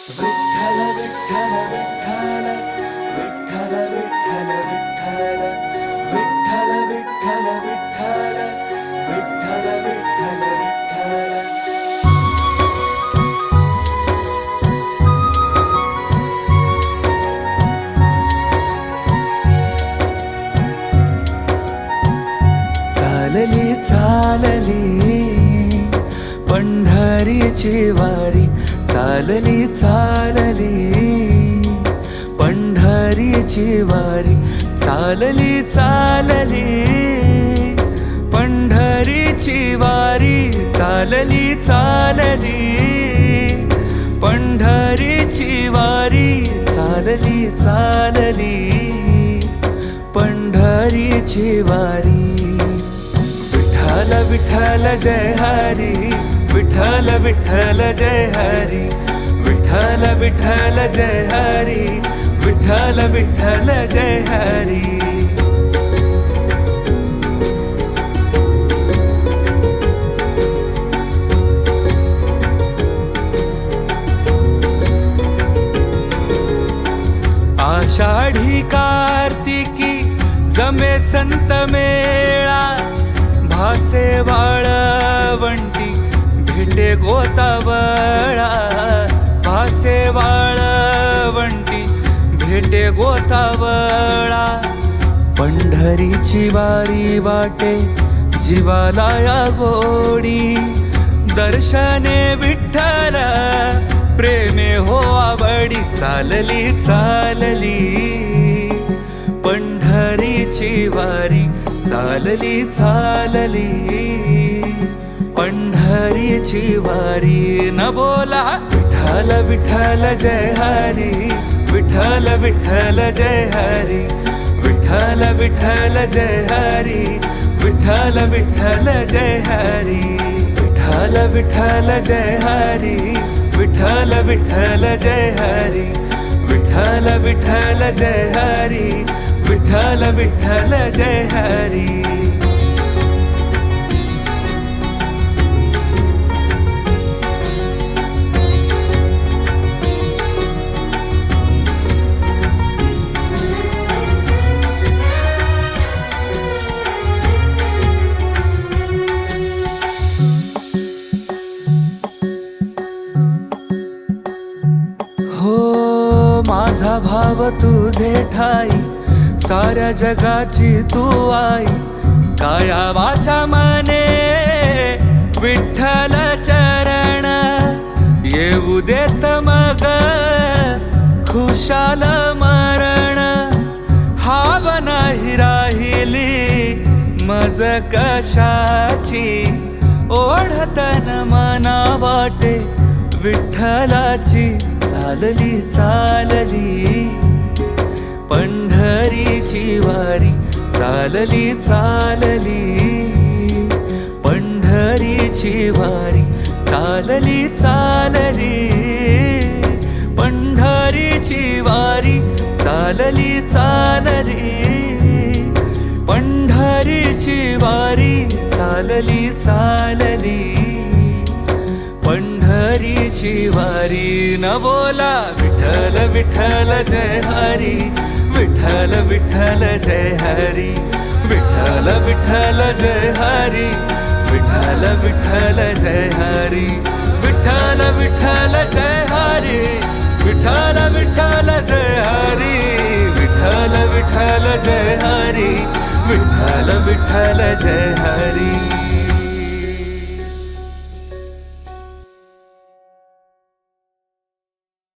विठ्ठल विठ्ठल विठ्ठल विठ्ठल विठ्ठल विठ्ठल विठ्ठल विठ्ठल विठ्ठल विठ्ठल विठ्ठल विठ्ठल चालली चालली पंढरीची वारी चालली चालली पंढरीची वारी चालली चालली पंढरीची वारी चालली चालली पंढरीची वारी चालली चालली पंढरीची वारी विठ्ठल विठ्ठल जय हरी विठ्ठल विठ्ठल जय हरी विठ्ठल विठ्ठल जय हरी विठ्ठल विठ्ठल जय हरी आषाढी कार्तिकी जमे संत मेळा भासे वाळवंटी भेटे गोतावळा भासे वाळवंटी भेटे गोतावळा पंढरीची वारी वाटे जीवाला या गोडी दर्शने विठ्ठल प्रेमे हो आवडी चालली चालली पंढरीची वारी चालली चालली पंढरीची वारी न बोला विठ्ठल विठ्ठल जय हरी विठ्ठल विठ्ठल जय हरी विठ्ठल विठ्ठल जय हरी विठ्ठल विठ्ठल जय हरी विठ्ठल विठ्ठल जय हरी विठ्ठल विठ्ठल जय हरी विठ्ठल विठ्ठल जय हरी विठ्ठल विठ्ठल जय हरी हो माझा भाव तुझे ठाई साऱ्या जगाची तू आई काया वाचा मने विठ्ठल चरण येऊ देत मग खुशाल मरण हाव नाही राहिली मज कशाची ओढतन मना वाटे विठ्ठलाची चालली चालली पंढरीची वारी चालली चालली पंढरीची वारी चालली चालली पंढरीची वारी चालली चालली पंढरीची वारी चालली चालली पंढरीची वारी न बोला विठ्ठल विठ्ठल जय हरी विठ्ठल विठ्ठल जय हरी विठ्ठल विठ्ठल जय हरी विठ्ठल विठ्ठल जय हरी विठ्ठल विठ्ठल जय हरी विठ्ठल विठ्ठल जय हरी विठ्ठल विठ्ठल जय हरी विठ्ठल विठ्ठल जय हरी